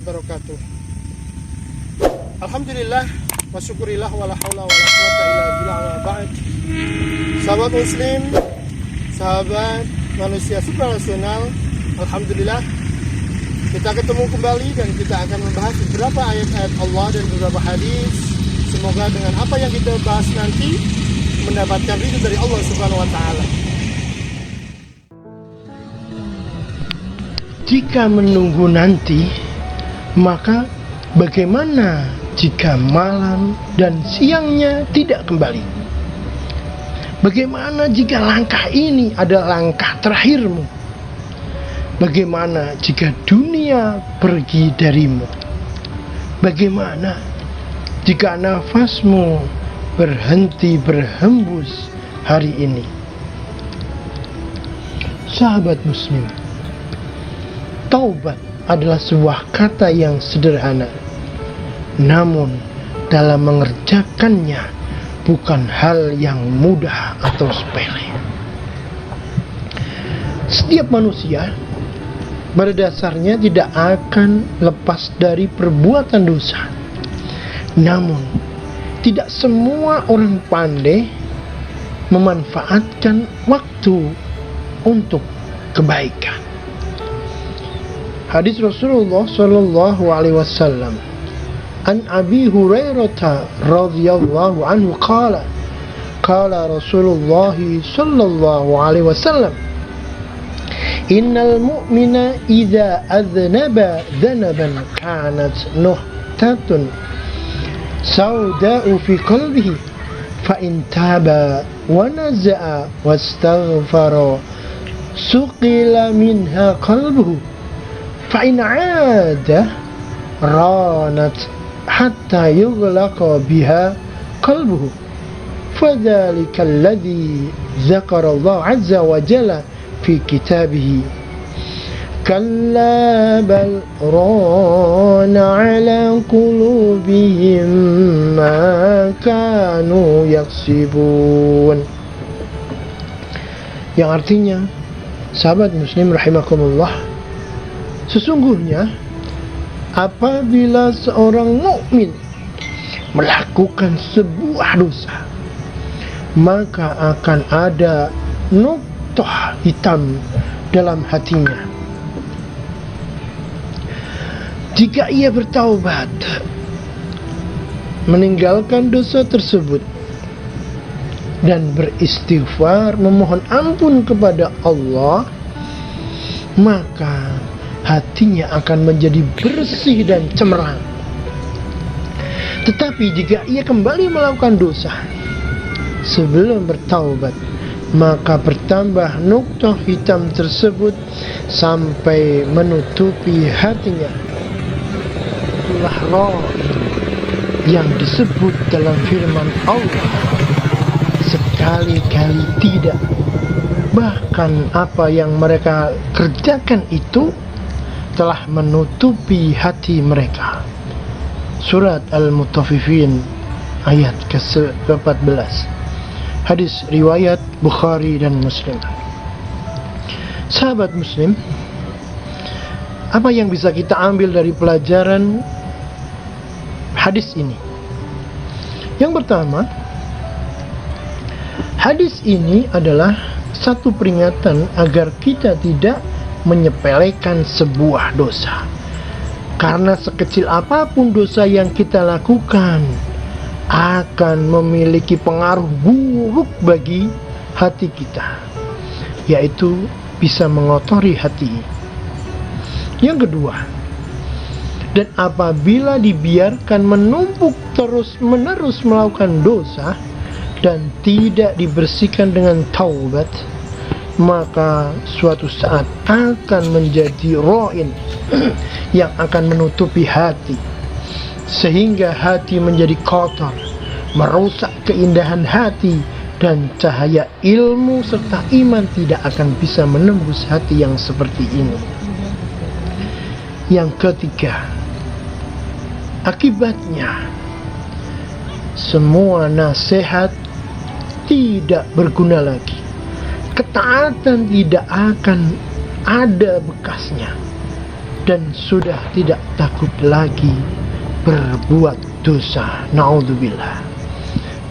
wabarakatuh. Alhamdulillah wa syukurillah wa la haula wa la quwata illa billah wa ba'd. Sahabat muslim, sahabat manusia supranasional, alhamdulillah kita ketemu kembali dan kita akan membahas beberapa ayat-ayat Allah dan beberapa hadis. Semoga dengan apa yang kita bahas nanti mendapatkan ridho dari Allah Subhanahu wa taala. Jika menunggu nanti, maka bagaimana jika malam dan siangnya tidak kembali? Bagaimana jika langkah ini adalah langkah terakhirmu? Bagaimana jika dunia pergi darimu? Bagaimana jika nafasmu berhenti berhembus hari ini? Sahabat muslim, taubat adalah sebuah kata yang sederhana, namun dalam mengerjakannya bukan hal yang mudah atau sepele. Setiap manusia pada dasarnya tidak akan lepas dari perbuatan dosa. Namun, tidak semua orang pandai memanfaatkan waktu untuk kebaikan. Hadis Rasulullah sallallahu alaihi wasallam an Abi Hurairah radhiyallahu anhu qala Rasulullah sallallahu alaihi wasallam innal mu'mina idza adznaba dzanaban kanat nuhtatun sauda'u fi qalbihi fa in taba wa naza'a wastaghfara suqila minha qalbuhu فإن عاد رانت حتى يغلق بها قلبه فذلك الذي ذكر الله عز وجل في كتابه كلا بل ران على قلوبهم ما كانوا يكسبون, yang artinya, sahabat muslim rahimakumullah, sesungguhnya apabila seorang mukmin melakukan sebuah dosa, maka akan ada nuktah hitam dalam hatinya. Jika ia bertaubat, meninggalkan dosa tersebut dan beristighfar memohon ampun kepada Allah, maka hatinya akan menjadi bersih dan cemerlang. Tetapi jika ia kembali melakukan dosa sebelum bertaubat, maka bertambah nuktah hitam tersebut sampai menutupi hatinya. Itulah roh yang disebut dalam firman Allah sekali-kali tidak. Bahkan apa yang mereka kerjakan itu telah menutupi hati mereka. Surat Al-Mutaffifin ayat ke-14. Hadis riwayat Bukhari dan Muslim. Sahabat muslim, apa yang bisa kita ambil dari pelajaran hadis ini? Yang pertama, hadis ini adalah satu peringatan agar kita tidak menyepelekan sebuah dosa, karena sekecil apapun dosa yang kita lakukan akan memiliki pengaruh buruk bagi hati kita, yaitu bisa mengotori hati. Yang kedua, dan apabila dibiarkan menumpuk terus-menerus melakukan dosa dan tidak dibersihkan dengan taubat, maka suatu saat akan menjadi roin yang akan menutupi hati, sehingga hati menjadi kotor, merusak keindahan hati, dan cahaya ilmu serta iman tidak akan bisa menembus hati yang seperti ini. Yang ketiga, akibatnya semua nasihat tidak berguna ketaatan tidak akan ada bekasnya, dan sudah tidak takut lagi berbuat dosa. Na'udzubillah.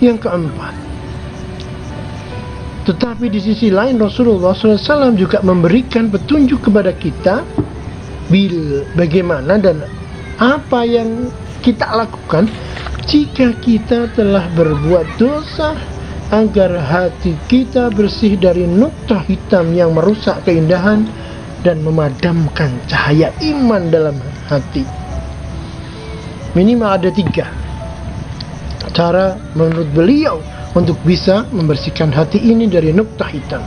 Yang keempat, tetapi di sisi lain Rasulullah SAW juga memberikan petunjuk kepada kita bagaimana dan apa yang kita lakukan jika kita telah berbuat dosa, agar hati kita bersih dari noktah hitam yang merusak keindahan dan memadamkan cahaya iman dalam hati. Minimal ada 3 cara menurut beliau untuk bisa membersihkan hati ini dari noktah hitam.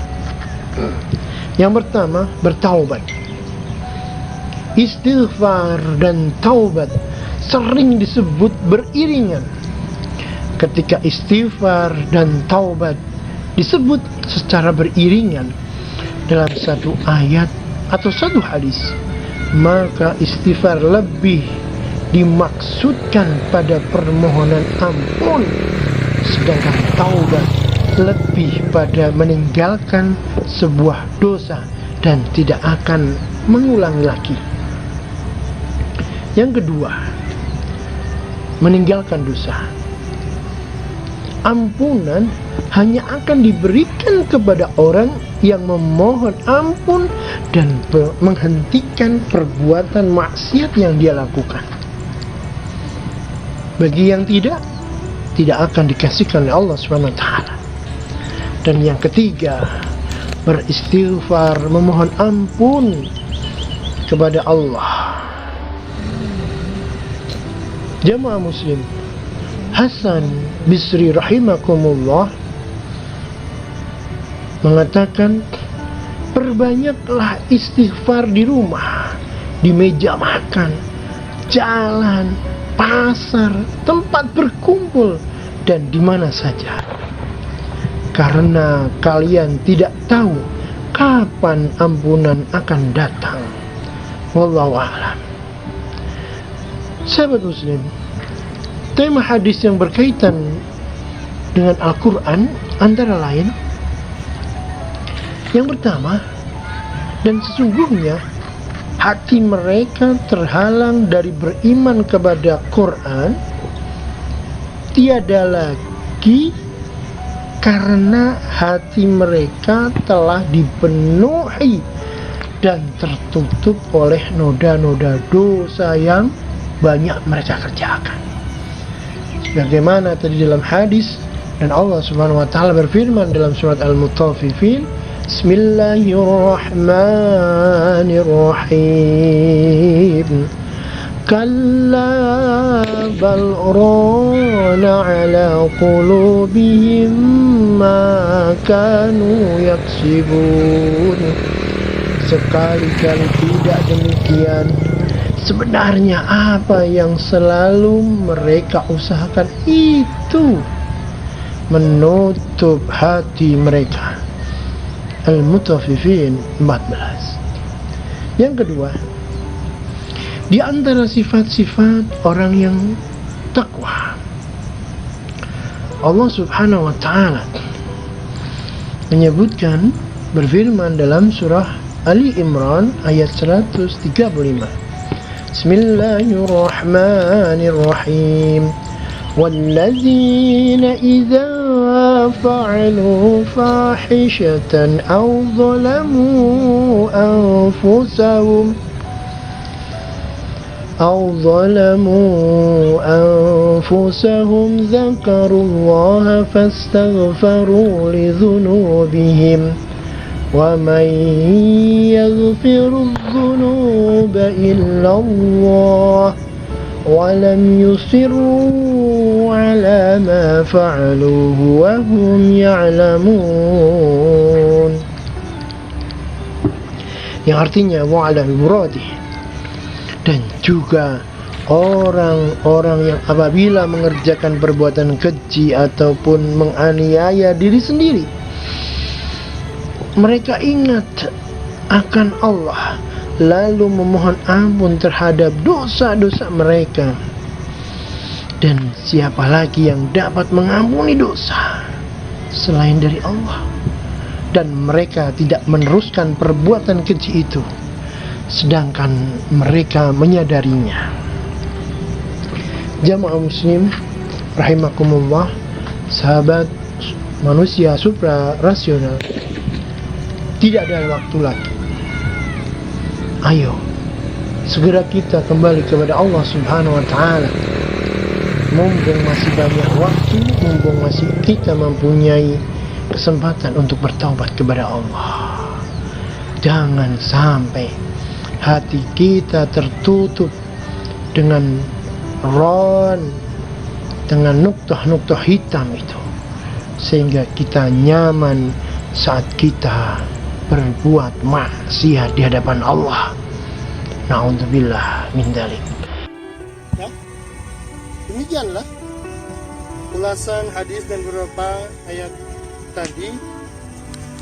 Yang pertama, bertaubat. Istighfar dan taubat sering disebut beriringan. Ketika istighfar dan taubat disebut secara beriringan dalam satu ayat atau satu hadis, maka istighfar lebih dimaksudkan pada permohonan ampun, sedangkan taubat lebih pada meninggalkan sebuah dosa dan tidak akan mengulangi lagi. Yang kedua, meninggalkan dosa. Ampunan hanya akan diberikan kepada orang yang memohon ampun dan menghentikan perbuatan maksiat yang dia lakukan. Bagi yang tidak akan dikasihkan oleh Allah SWT. Dan yang ketiga, beristighfar, memohon ampun kepada Allah. Jamaah muslim, Hasan Bisri rahimakumullah mengatakan, perbanyaklah istighfar di rumah, di meja makan, jalan, pasar, tempat berkumpul, dan di mana saja. Karena kalian tidak tahu kapan ampunan akan datang. Wallahu a'lam. Sahabat muslim, tema hadis yang berkaitan dengan Al-Quran antara lain, yang pertama, dan sesungguhnya hati mereka terhalang dari beriman kepada Quran tiada lagi karena hati mereka telah dipenuhi dan tertutup oleh noda-noda dosa yang banyak mereka kerjakan. Bagaimana tadi dalam hadis, dan Allah Subhanahu wa taala berfirman dalam surat Al-Mutaffifin, Bismillahirrahmanirrahim. Kalla bal rana ala qulubihim ma kanu yaksibun. Sekali-kali tidak demikian. Sebenarnya apa yang selalu mereka usahakan itu menutup hati mereka. Al-Mutaffifin 14. Yang kedua, di antara sifat-sifat orang yang takwa, Allah Subhanahu wa taala menyebutkan, berfirman dalam surah Ali Imran ayat 135. Bismillahirrahmanirrahim. وَالَّذِينَ إِذَا فَعَلُوا فَاحِشَةً أَوْ ظَلَمُوا أَنفُسَهُمْ ذَكَرُوا اللَّهَ فَاسْتَغْفَرُوا لِذُنُوبِهِمْ وَمَنْ يَغْفِرُ الذُّنُوبَ إِلَّا اللَّهُ وَلَمْ يُصِرُّوا عَلَى مَا فَعَلُوا وَهُمْ يَعْلَمُونَ, yang artinya wa'ala muradi. Dan juga orang-orang yang apabila mengerjakan perbuatan keji ataupun menganiaya diri sendiri, mereka ingat akan Allah, lalu memohon ampun terhadap dosa-dosa mereka. Dan siapa lagi yang dapat mengampuni dosa selain dari Allah? Dan mereka tidak meneruskan perbuatan keji itu sedangkan mereka menyadarinya. Jamaah muslim rahimakumullah, sahabat manusia supra rasional, tidak ada waktu lagi. Ayo segera kita kembali kepada Allah Subhanahu wa taala. Mumpung masih banyak waktu, mumpung masih kita mempunyai kesempatan untuk bertaubat kepada Allah. Jangan sampai hati kita tertutup dengan dengan nuktah-nuktah hitam itu, sehingga kita nyaman saat kita berbuat maksiat di hadapan Allah. Na'udzubillah min dzalik. Ya, demikianlah ulasan hadis dan beberapa ayat tadi.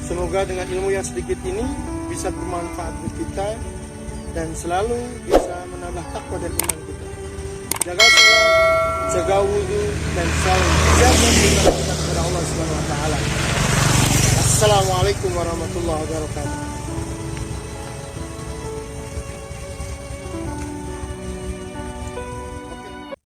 Semoga dengan ilmu yang sedikit ini bisa bermanfaat untuk kita dan selalu bisa menambah takwa dan iman kita. Jaga salat, jaga wudu, dan selalu jaga iman kita kepada Allah Subhanahu wa taala. Assalamualaikum warahmatullahi wabarakatuh.